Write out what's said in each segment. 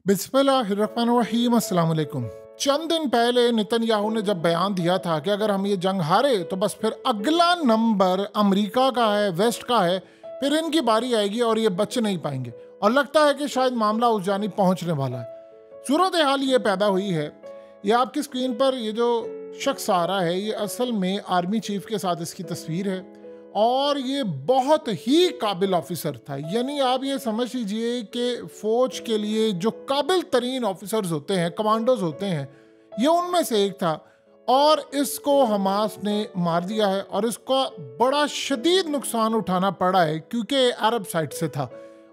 बिस्मिल्लाहिर्रहमानिर्रहीम, अस्सलाम वालेकुम। चंद दिन पहले नेतन्याहू ने जब बयान दिया था कि अगर हम ये जंग हारे तो बस फिर अगला नंबर अमेरिका का है, वेस्ट का है, फिर इनकी बारी आएगी और ये बच नहीं पाएंगे। और लगता है कि शायद मामला उस जानिब पहुंचने वाला है। सूरत हाल ये पैदा हुई है। ये आपकी स्क्रीन पर ये जो शख्स आ रहा है, ये असल में आर्मी चीफ के साथ इसकी तस्वीर है और ये बहुत ही काबिल ऑफिसर था। यानी आप ये समझ लीजिए कि फौज के लिए जो काबिल तरीन ऑफिसर्स होते हैं, कमांडोज होते हैं, ये उनमें से एक था। और इसको हमास ने मार दिया है और इसका बड़ा शदीद नुकसान उठाना पड़ा है क्योंकि अरब साइड से था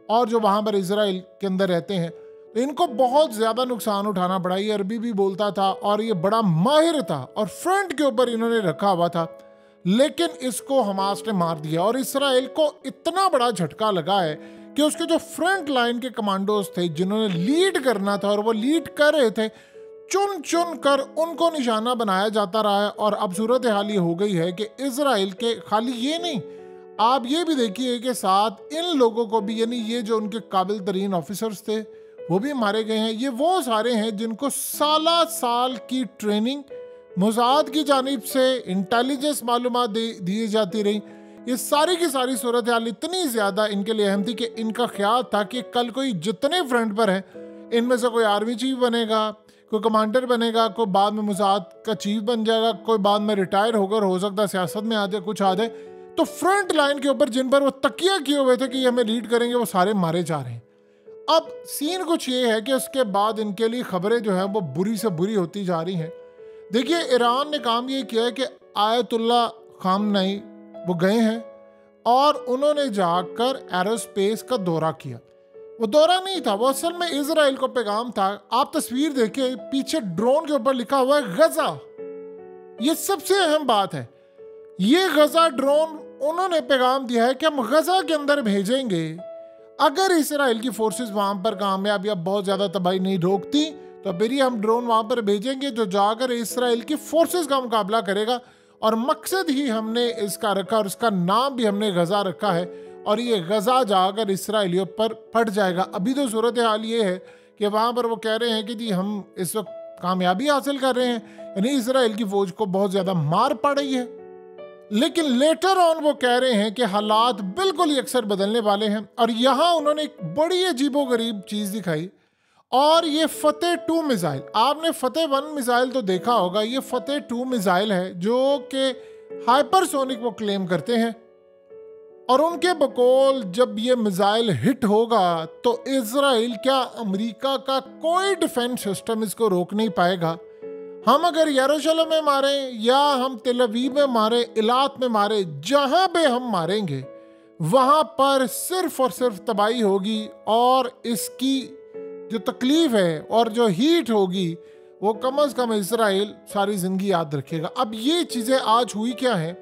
और जो वहाँ पर इजराइल के अंदर रहते हैं तो इनको बहुत ज़्यादा नुकसान उठाना पड़ा। ये अरबी भी बोलता था और ये बड़ा माहिर था और फ्रंट के ऊपर इन्होंने रखा हुआ था, लेकिन इसको हमास ने मार दिया। और इसराइल को इतना बड़ा झटका लगा है कि उसके जो फ्रंट लाइन के कमांडोज थे जिन्होंने लीड करना था और वो लीड कर रहे थे, चुन चुन कर उनको निशाना बनाया जाता रहा है। और अब सूरत हाल ये हो गई है कि इसराइल के खाली ये नहीं, आप ये भी देखिए कि साथ इन लोगों को भी, यानी ये जो उनके काबिल तरीन ऑफिसर्स थे वो भी मारे गए हैं। ये वो सारे हैं जिनको साल की ट्रेनिंग मोसाद की जानिब से इंटेलिजेंस मालूमात दी जाती रही। ये सारी की सारी सूरत हाल इतनी ज़्यादा इनके लिए अहम थी कि इनका ख्याल था कि कल कोई जितने फ्रंट पर हैं इनमें से कोई आर्मी चीफ बनेगा, कोई कमांडर बनेगा, कोई बाद में मोसाद का चीफ बन जाएगा, कोई बाद में रिटायर होकर हो सकता है सियासत में आ जाए, कुछ आ जाए। तो फ्रंट लाइन के ऊपर जिन पर वो तकिया किए हुए थे कि ये हमें लीड करेंगे, वो सारे मारे जा रहे हैं। अब सीन कुछ ये है कि उसके बाद इनके लिए खबरें जो है वो बुरी से बुरी होती जा रही हैं। देखिए, ईरान ने काम ये किया है कि आयतुल्ला खामनेई वो गए हैं और उन्होंने जाकर एरोस्पेस का दौरा किया। वो दौरा नहीं था, वो असल में इजराइल को पैगाम था। आप तस्वीर देखिए, पीछे ड्रोन के ऊपर लिखा हुआ है गजा। ये सबसे अहम बात है। ये गजा ड्रोन उन्होंने पैगाम दिया है कि हम गजा के अंदर भेजेंगे। अगर इसराइल की फोर्सेस वहां पर कामयाब या बहुत ज्यादा तबाही नहीं रोकती तो फिर ही हम ड्रोन वहां पर भेजेंगे जो जाकर इसराइल की फोर्सेस का मुकाबला करेगा। और मकसद ही हमने इसका रखा और इसका नाम भी हमने गजा रखा है और ये गजा जाकर इसराइलियों पर फट जाएगा। अभी तो सूरत हाल ये है कि वहां पर वो कह रहे हैं कि जी हम इस वक्त कामयाबी हासिल कर रहे हैं, यानी इसराइल की फौज को बहुत ज्यादा मार पड़ रही है। लेकिन लेटर ऑन वो कह रहे हैं कि हालात बिल्कुल ही अक्सर बदलने वाले हैं। और यहाँ उन्होंने एक बड़ी अजीबोगरीब चीज़ दिखाई और ये फतेह 2 मिसाइल, आपने फतेह 1 मिसाइल तो देखा होगा, ये फतेह 2 मिसाइल है जो कि हाइपरसोनिक वो क्लेम करते हैं। और उनके बकौल जब ये मिसाइल हिट होगा तो इजराइल क्या अमेरिका का कोई डिफेंस सिस्टम इसको रोक नहीं पाएगा। हम अगर यरूशलेम में मारे या हम तेल अवीव में मारे, इलात में मारे, जहां पे हम मारेंगे वहां पर सिर्फ और सिर्फ तबाही होगी और इसकी जो तकलीफ है और जो हीट होगी वो कम से कम इजराइल सारी जिंदगी याद रखेगा। अब ये चीज़ें आज हुई क्या है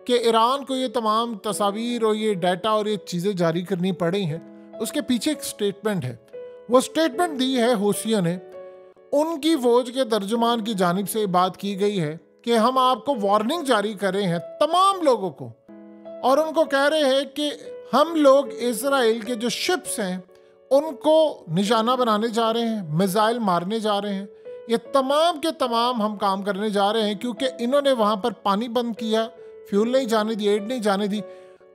कि ईरान को ये तमाम तस्वीर और ये डाटा और ये चीज़ें जारी करनी पड़ी हैं। उसके पीछे एक स्टेटमेंट है, वो स्टेटमेंट दी है हौसियों ने। उनकी फौज के तर्जुमान की जानिब से बात की गई है कि हम आपको वार्निंग जारी कर रहे हैं तमाम लोगों को और उनको कह रहे हैं कि हम लोग इजराइल के जो शिप्स हैं उनको निशाना बनाने जा रहे हैं, मिसाइल मारने जा रहे हैं। ये तमाम के तमाम हम काम करने जा रहे हैं क्योंकि इन्होंने वहाँ पर पानी बंद किया, फ्यूल नहीं जाने दी, एड नहीं जाने दी।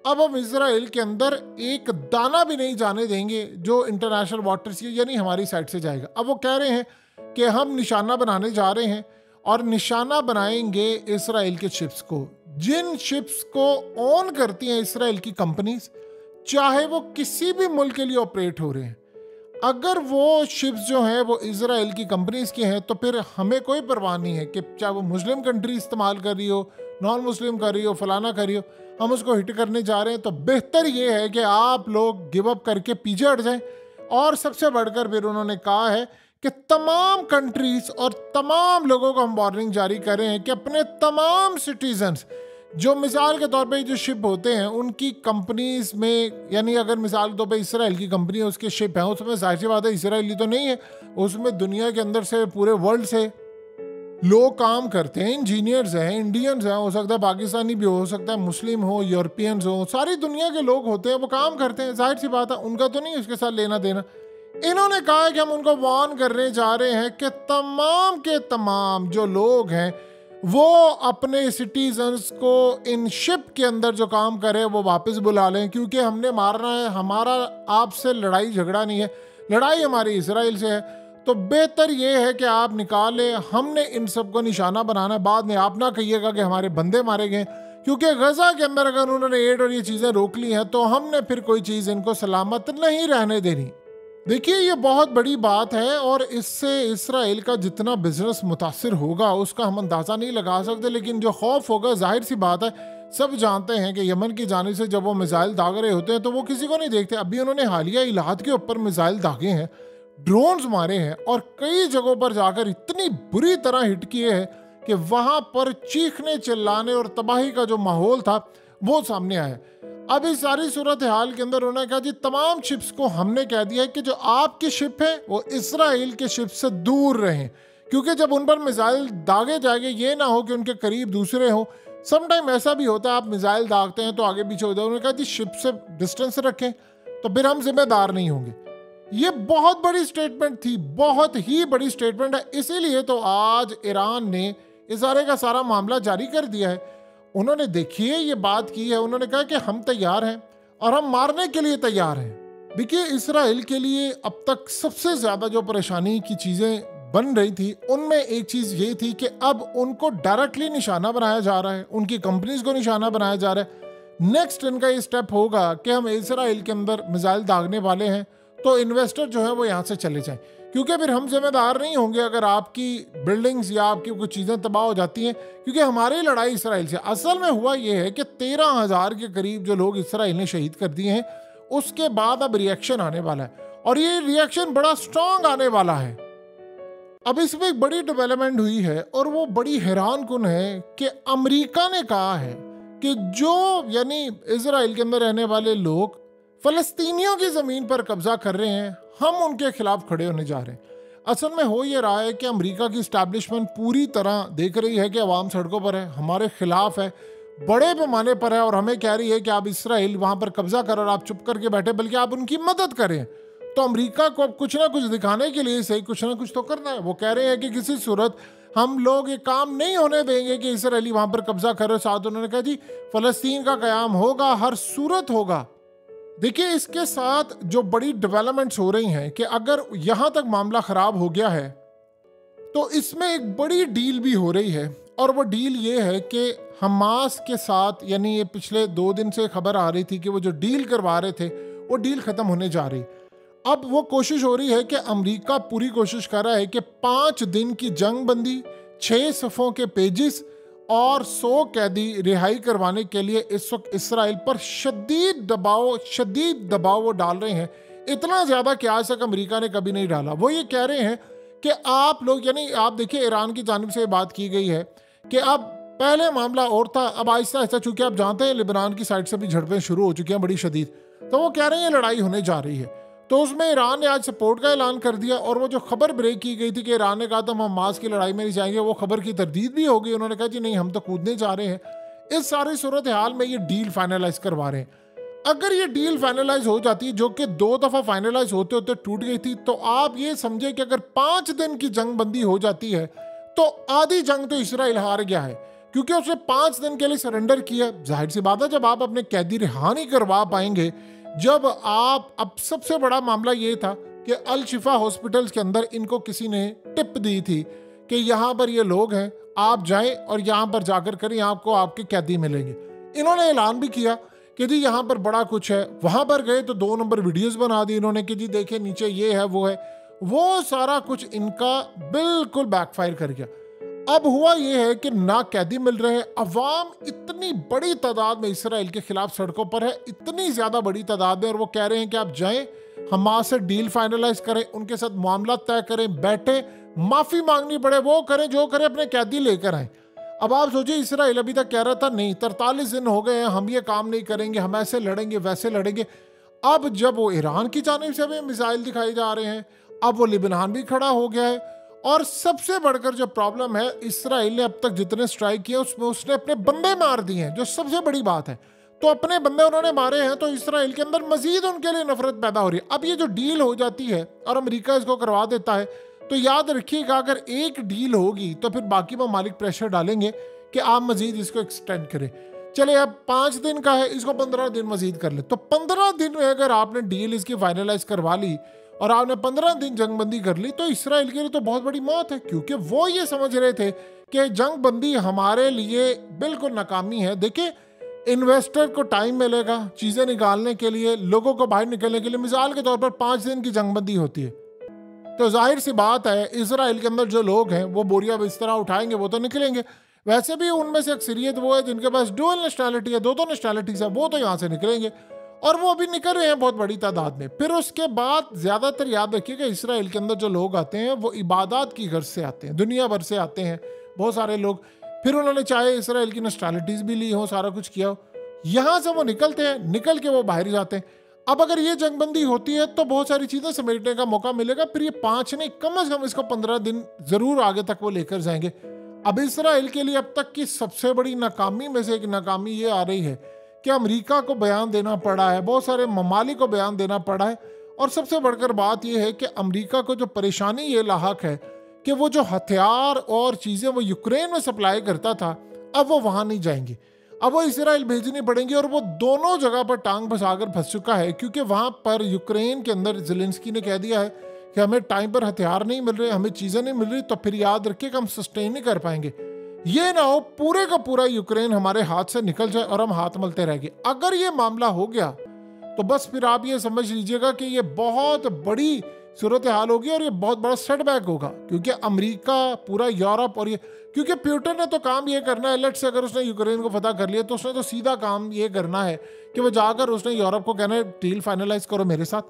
अब हम इजराइल के अंदर एक दाना भी नहीं जाने देंगे जो इंटरनेशनल वाटर से यानी हमारी साइड से जाएगा। अब वो कह रहे हैं कि हम निशाना बनाने जा रहे हैं और निशाना बनाएंगे इसराइल के शिप्स को, जिन शिप्स को ओन करती हैं इसराइल की कंपनीज, चाहे वो किसी भी मुल्क के लिए ऑपरेट हो रहे हैं। अगर वो शिप्स जो हैं वो इसराइल की कंपनीज के हैं तो फिर हमें कोई परवाह नहीं है कि चाहे वो मुस्लिम कंट्री इस्तेमाल कर रही हो, नॉन मुस्लिम कर रही हो, फलाना कर रही हो, हम उसको हिट करने जा रहे हैं। तो बेहतर ये है कि आप लोग गिव अप करके पीछे हट जाएं। और सबसे बढ़कर फिर उन्होंने कहा है कि तमाम कंट्रीज और तमाम लोगों को हम वार्निंग जारी कर रहे हैं कि अपने तमाम सिटीजन्स, जो मिसाल के तौर पे जो शिप होते हैं उनकी कंपनीज में, यानी अगर मिसाल के तौर पे इसराइल की कंपनी है उसके शिप हैं, उसमें जाहिर सी बात है इसराइली तो नहीं है, उसमें दुनिया के अंदर से पूरे वर्ल्ड से लोग काम करते हैं, इंजीनियर्स हैं, इंडियंस हैं, हो सकता है पाकिस्तानी भी हो सकता है, मुस्लिम हो, यूरोपियंस हो, सारी दुनिया के लोग होते हैं, वो काम करते हैं। जाहिर सी बात है उनका तो नहीं उसके साथ लेना देना। इन्होंने कहा है कि हम उनको वार्न करने जा रहे हैं कि तमाम के तमाम जो लोग हैं वो अपने सिटीजन्स को इन शिप के अंदर जो काम करे वो वापस बुला लें, क्योंकि हमने मारना है, हमारा आपसे लड़ाई झगड़ा नहीं है, लड़ाई हमारी इसराइल से है। तो बेहतर ये है कि आप निकाल लें, हमने इन सब को निशाना बनाना है, बाद में आप ना कहिएगा कि हमारे बंदे मारे गए, क्योंकि गजा के अंदर अगर उन्होंने एड और ये चीज़ें रोक ली हैं तो हमने फिर कोई चीज़ इनको सलामत नहीं रहने देनी। देखिए ये बहुत बड़ी बात है और इससे इसराइल का जितना बिजनेस मुतासिर होगा उसका हम अंदाज़ा नहीं लगा सकते, लेकिन जो खौफ होगा जाहिर सी बात है, सब जानते हैं कि यमन की जानिब से जब वो मिसाइल दाग रहे होते हैं तो वो किसी को नहीं देखते। अभी उन्होंने हालिया इलाहात के ऊपर मिसाइल दागे हैं, ड्रोन्स मारे हैं और कई जगहों पर जाकर इतनी बुरी तरह हिट किए हैं कि वहां पर चीखने चिल्लाने और तबाही का जो माहौल था वो सामने आया। अब इस सारी सूरत हाल के अंदर उन्होंने कहा जी तमाम शिप्स को हमने कह दिया है कि जो आपकी शिप है वो इसराइल के शिप से दूर रहें, क्योंकि जब उन पर मिसाइल दागे जाएंगे ये ना हो कि उनके करीब दूसरे हों। समटाइम ऐसा भी होता है, आप मिसाइल दागते हैं तो आगे पीछे होता है। उन्होंने कहा जी शिप से डिस्टेंस रखें तो फिर हम जिम्मेदार नहीं होंगे। ये बहुत बड़ी स्टेटमेंट थी, बहुत ही बड़ी स्टेटमेंट है, इसीलिए तो आज ईरान ने इस सारे का सारा मामला जारी कर दिया है। उन्होंने देखिए ये बात की है, उन्होंने कहा कि हम तैयार हैं और हम मारने के लिए तैयार हैं। देखिए इसराइल के लिए अब तक सबसे ज्यादा जो परेशानी की चीजें बन रही थी उनमें एक चीज ये थी कि अब उनको डायरेक्टली निशाना बनाया जा रहा है, उनकी कंपनीज को निशाना बनाया जा रहा है। नेक्स्ट इनका ये स्टेप होगा कि हम इसराइल के अंदर मिसाइल दागने वाले हैं तो इन्वेस्टर जो है वो यहाँ से चले जाएं, क्योंकि फिर हम जिम्मेदार नहीं होंगे अगर आपकी बिल्डिंग्स या आपकी कुछ चीज़ें तबाह हो जाती हैं, क्योंकि हमारी लड़ाई इसराइल से। असल में हुआ यह है कि 13,000 के करीब जो लोग इसराइल ने शहीद कर दिए हैं, उसके बाद अब रिएक्शन आने वाला है और ये रिएक्शन बड़ा स्ट्रांग आने वाला है। अब इसमें एक बड़ी डेवलपमेंट हुई है और वो बड़ी हैरान कुन है कि अमेरिका ने कहा है कि जो यानी इसराइल के अंदर रहने वाले लोग फलस्तीनियों की ज़मीन पर कब्जा कर रहे हैं, हम उनके खिलाफ खड़े होने जा रहे हैं। असल में हो ये रहा है कि अमेरिका की इस्टेब्लिशमेंट पूरी तरह देख रही है कि अवाम सड़कों पर है, हमारे खिलाफ है, बड़े पैमाने पर है और हमें कह रही है कि आप इसराइल वहाँ पर कब्जा करो और आप चुप करके बैठे, बल्कि आप उनकी मदद करें। तो अमेरिका को अब कुछ ना कुछ दिखाने के लिए सही कुछ ना कुछ तो करना है। वो कह रहे हैं कि किसी सूरत हम लोग ये काम नहीं होने देंगे कि इसराइली वहाँ पर कब्जा करे। साथ उन्होंने कहा जी फलस्तीन का क़याम होगा, हर सूरत होगा। देखिए इसके साथ जो बड़ी डेवलपमेंट्स हो रही हैं कि अगर यहां तक मामला खराब हो गया है तो इसमें एक बड़ी डील भी हो रही है और वो डील ये है कि हमास के साथ, यानी ये पिछले 2 दिन से खबर आ रही थी कि वो जो डील करवा रहे थे वो डील खत्म होने जा रही। अब वो कोशिश हो रही है कि अमेरिका पूरी कोशिश कर रहा है कि 5 दिन की जंग बंदी, 6 सफ़ों के पेजेस और 100 कैदी रिहाई करवाने के लिए इस वक्त इसराइल पर शदीद दबाव वो डाल रहे हैं। इतना ज़्यादा कि आज तक अमेरिका ने कभी नहीं डाला। वो ये कह रहे हैं कि आप लोग, यानी आप देखिए ईरान की जानिब से बात की गई है कि अब पहले मामला और था, अब आहिस्ता आहिस्ता, चूंकि आप जानते हैं लिबनान की साइड से भी झड़पें शुरू हो चुकी हैं बड़ी शदीद, तो वो कह रहे हैं लड़ाई होने जा रही है। तो उसमें ईरान ने आज सपोर्ट का ऐलान कर दिया और वो जो खबर ब्रेक की गई थी कि ईरान ने कहा था हम हमास की लड़ाई में नहीं जाएंगे, वो खबर की तरदीद भी हो गई। उन्होंने कहा जी नहीं, हम तो कूदने जा रहे हैं। इस सारी सूरत हाल में ये डील फाइनलाइज करवा रहे हैं। अगर ये डील फाइनलाइज हो जाती है, जो कि 2 दफ़ा फाइनलाइज होते होते टूट गई थी, तो आप ये समझे कि अगर 5 दिन की जंग बंदी हो जाती है तो आधी जंग तो इसराइल हार गया है, क्योंकि उसने 5 दिन के लिए सरेंडर किया। जाहिर सी बात है जब आप अपने कैदी रिहा नहीं करवा पाएंगे, जब आप, अब सबसे बड़ा मामला ये था कि अल शिफा हॉस्पिटल्स के अंदर इनको किसी ने टिप दी थी कि यहाँ पर ये लोग हैं, आप जाएं और यहाँ पर जाकर करें, आपको आपके कैदी मिलेंगे। इन्होंने ऐलान भी किया कि जी यहाँ पर बड़ा कुछ है। वहाँ पर गए तो 2 नंबर वीडियोस बना दी इन्होंने कि जी देखिए नीचे ये है वो है। वो सारा कुछ इनका बिल्कुल बैकफायर कर गया। अब हुआ ये है कि ना कैदी मिल रहे हैं, अवाम इतनी बड़ी तादाद में इसराइल के खिलाफ सड़कों पर है, इतनी ज़्यादा बड़ी तादाद में, और वो कह रहे हैं कि आप जाएं, हमास से डील फाइनलाइज करें, उनके साथ मामला तय करें, बैठे, माफ़ी मांगनी पड़े वो करें, जो करें, अपने कैदी लेकर आए। अब आप सोचिए इसराइल अभी तक कह रहा था नहीं 43 दिन हो गए हैं, हम ये काम नहीं करेंगे, हम ऐसे लड़ेंगे वैसे लड़ेंगे। अब जब वो ईरान की जानिब से भी मिसाइल दिखाए जा रहे हैं, अब वो लिबनान भी खड़ा हो गया है। और सबसे बढ़कर जो प्रॉब्लम है, इसराइल ने अब तक जितने स्ट्राइक किए उसमें उसने अपने बंदे मार दिए हैं, जो सबसे बड़ी बात है। तो अपने बंदे उन्होंने मारे हैं, तो इसराइल के अंदर मजीद उनके लिए नफरत पैदा हो रही है। अब ये जो डील हो जाती है और अमेरिका इसको करवा देता है, तो याद रखिएगा अगर एक डील होगी तो फिर बाकी ममालिक प्रेशर डालेंगे कि आप मजीद इसको एक्सटेंड करें। चले अब 5 दिन का है, इसको 15 दिन मजीद कर ले। तो 15 दिन में अगर आपने डील इसकी फाइनलाइज करवा ली और आपने 15 दिन जंगबंदी कर ली, तो इसराइल के लिए तो बहुत बड़ी मौत है, क्योंकि वो ये समझ रहे थे कि जंगबंदी हमारे लिए बिल्कुल नाकामी है। देखिए, इन्वेस्टर को टाइम मिलेगा चीज़ें निकालने के लिए, लोगों को बाहर निकलने के लिए। मिसाल के तौर पर 5 दिन की जंगबंदी होती है, तो जाहिर सी बात है इसराइल के अंदर जो लोग हैं वो बोरिया बिस्तरा उठाएंगे, वो तो निकलेंगे। वैसे भी उनमें से अक्सरियत वो है जिनके पास डुअल नेशनैलिटी है, दो नेशनैलिटीज है, वो तो यहाँ से निकलेंगे और वो अभी निकल रहे हैं बहुत बड़ी तादाद में। फिर उसके बाद ज़्यादातर याद रखिएगा इसराइल के अंदर जो लोग आते हैं वो इबादत की गर्ज से आते हैं, दुनिया भर से आते हैं बहुत सारे लोग। फिर उन्होंने चाहे इसराइल की नेशनैलिटीज़ भी ली हो, सारा कुछ किया हो, यहाँ से वो निकलते हैं, निकल के वो बाहर जाते हैं। अब अगर ये जंगबंदी होती है तो बहुत सारी चीज़ें समेटने का मौका मिलेगा। फिर ये 5 नहीं, कम से कम इसको 15 दिन ज़रूर आगे तक वो लेकर जाएंगे। अब इसराइल के लिए अब तक की सबसे बड़ी नाकामी में से एक नाकामी ये आ रही है कि अमेरिका को बयान देना पड़ा है, बहुत सारे ममालिक को बयान देना पड़ा है, और सबसे बढ़कर बात यह है कि अमेरिका को जो परेशानी ये लाहक है कि वो जो हथियार और चीज़ें वो यूक्रेन में सप्लाई करता था, अब वो वहाँ नहीं जाएंगी, अब वो इसराइल भेजनी पड़ेंगी। और वो दोनों जगह पर टांग फंसाकर फंस चुका है, क्योंकि वहाँ पर यूक्रेन के अंदर ज़ेलेंस्की ने कह दिया है कि हमें टाइम पर हथियार नहीं मिल रहे, हमें चीज़ें नहीं मिल रही, तो फिर याद रखिए कि हम सस्टेन नहीं कर पाएंगे। ये ना हो पूरे का पूरा यूक्रेन हमारे हाथ से निकल जाए और हम हाथ मलते रह गए। अगर ये मामला हो गया तो बस फिर आप ये समझ लीजिएगा कि ये बहुत बड़ी सूरत हाल होगी और ये बहुत बड़ा सेटबैक होगा, क्योंकि अमेरिका, पूरा यूरोप, और ये क्योंकि पुतिन ने तो काम ये करना है, लेट से अगर उसने यूक्रेन को फतह कर लिया तो उसने तो सीधा काम ये करना है कि वो जाकर उसने यूरोप को कहना है डील फाइनलाइज करो मेरे साथ,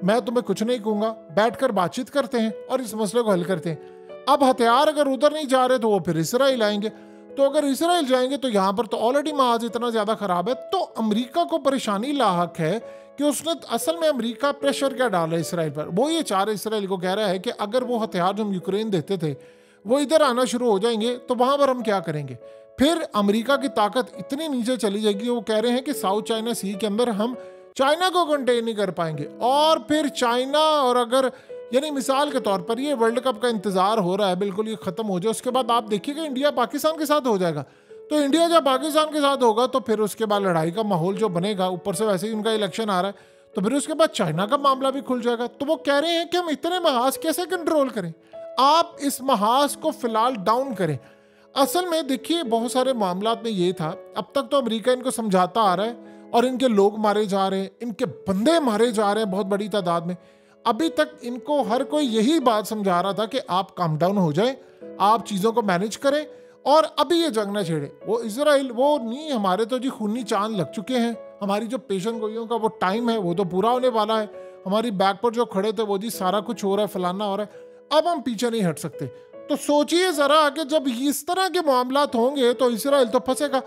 मैं तुम्हें कुछ नहीं कहूँगा, बैठकर बातचीत करते हैं और इस मसले को हल करते हैं। अब हथियार अगर उधर नहीं जा रहे तो वो फिर इसराइल आएंगे, तो अगर इसराइल जाएंगे तो यहाँ पर तो ऑलरेडी महाज इतना ज़्यादा ख़राब है। तो अमेरिका को परेशानी लाहक है कि उसने असल में अमेरिका प्रेशर क्या डाला है इसराइल पर। वो ये चाह रहे इसराइल को कह रहा है कि अगर वो हथियार जो हम यूक्रेन देते थे वो इधर आना शुरू हो जाएंगे तो वहाँ पर हम क्या करेंगे। फिर अमेरिका की ताकत इतनी नीचे चली जाएगी, वो कह रहे हैं कि साउथ चाइना सी के अंदर हम चाइना को कंटेन नहीं कर पाएंगे। और फिर चाइना, और अगर यानी मिसाल के तौर पर ये वर्ल्ड कप का इंतजार हो रहा है, बिल्कुल ये खत्म हो जाए, उसके बाद आप देखिएगा इंडिया पाकिस्तान के साथ हो जाएगा। तो इंडिया जब पाकिस्तान के साथ होगा तो फिर उसके बाद लड़ाई का माहौल जो बनेगा, ऊपर से वैसे ही उनका इलेक्शन आ रहा है, तो फिर उसके बाद चाइना का मामला भी खुल जाएगा। तो वो कह रहे हैं कि हम इतने महाज कैसे कंट्रोल करें, आप इस महाज को फिलहाल डाउन करें। असल में देखिए बहुत सारे मामला में ये था, अब तक तो अमेरिका इनको समझाता आ रहा है और इनके लोग मारे जा रहे हैं, इनके बंदे मारे जा रहे हैं बहुत बड़ी तादाद में। अभी तक इनको हर कोई यही बात समझा रहा था कि आप काम डाउन हो जाए, आप चीज़ों को मैनेज करें और अभी ये जंग ना छेड़े। वो इसराइल वो नहीं, हमारे तो जी खूनी चांद लग चुके हैं, हमारी जो पेशन गोइयों का वो टाइम है वो तो पूरा होने वाला है, हमारी बैक पर जो खड़े थे वो जी सारा कुछ हो रहा है, फलाना हो रहा है, अब हम पीछे नहीं हट सकते। तो सोचिए ज़रा कि जब इस तरह के मामलात होंगे तो इसराइल तो फंसेगा।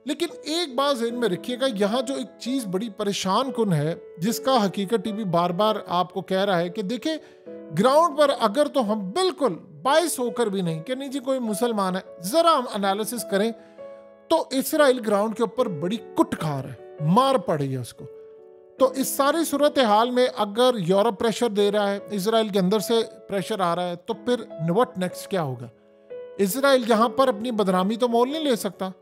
लेकिन एक बात ज़हन में रखिएगा, यहाँ जो एक चीज़ बड़ी परेशान कुन है, जिसका हकीकत टीवी बार बार आपको कह रहा है कि देखिए ग्राउंड पर अगर तो हम बिल्कुल बाइस होकर भी नहीं कि नहीं जी कोई मुसलमान है, ज़रा हम एनालिसिस करें तो इसराइल ग्राउंड के ऊपर बड़ी कुट खा रहा है, मार पड़ी है उसको। तो इस सारी सूरत हाल में अगर यूरोप प्रेशर दे रहा है, इसराइल के अंदर से प्रेशर आ रहा है, तो फिर व्हाट नेक्स्ट क्या होगा। इसराइल यहाँ पर अपनी बदनामी तो मोल नहीं ले सकता।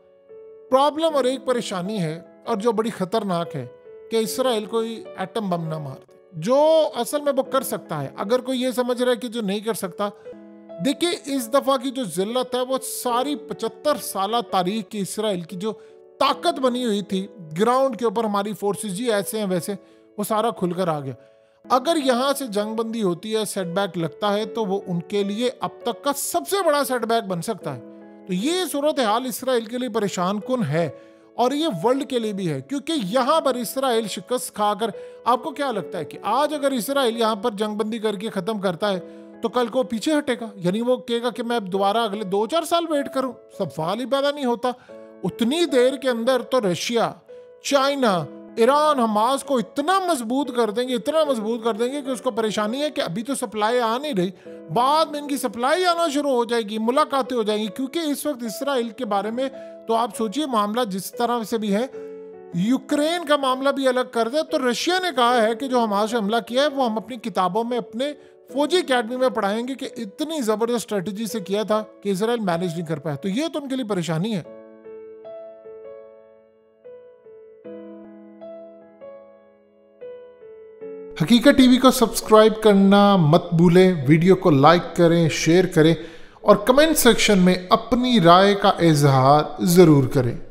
प्रॉब्लम और एक परेशानी है और जो बड़ी खतरनाक है कि इसराइल कोई एटम बम ना मार दे, जो असल में वो कर सकता है। अगर कोई ये समझ रहा है कि जो नहीं कर सकता, देखिए इस दफ़ा की जो जिल्लत है वो सारी 75 साल तारीख की इसराइल की जो ताकत बनी हुई थी ग्राउंड के ऊपर, हमारी फोर्सेस जी ऐसे हैं वैसे, वो सारा खुलकर आ गया। अगर यहाँ से जंगबंदी होती है, सेटबैक लगता है, तो वो उनके लिए अब तक का सबसे बड़ा सेटबैक बन सकता है। तो ये सूरत हाल इसराइल के लिए परेशान कुन है और ये वर्ल्ड के लिए भी है, क्योंकि यहाँ पर इसराइल शिकस्त खाकर, आपको क्या लगता है कि आज अगर इसराइल यहाँ पर जंगबंदी करके ख़त्म करता है तो कल को पीछे हटेगा, यानी वो कहेगा कि मैं दोबारा अगले 2-4 साल वेट करूँ? सवाल ही पैदा नहीं होता। उतनी देर के अंदर तो रशिया, चाइना, ईरान हमास को इतना मजबूत कर देंगे, इतना मजबूत कर देंगे कि उसको परेशानी है कि अभी तो सप्लाई आ नहीं रही, बाद में इनकी सप्लाई आना शुरू हो जाएगी, मुलाकातें हो जाएंगी। क्योंकि इस वक्त इसराइल के बारे में तो आप सोचिए मामला जिस तरह से भी है, यूक्रेन का मामला भी अलग कर दे तो रशिया ने कहा है कि जो हमास पे हमला किया है वो हम अपनी किताबों में अपने फौजी अकेडमी में पढ़ाएंगे कि इतनी जबरदस्त स्ट्रेटजी से किया था कि इजराइल मैनेज नहीं कर पाया। तो ये तो उनके लिए परेशानी है। हकीकत टीवी को सब्सक्राइब करना मत भूलें, वीडियो को लाइक करें, शेयर करें और कमेंट सेक्शन में अपनी राय का इजहार जरूर करें।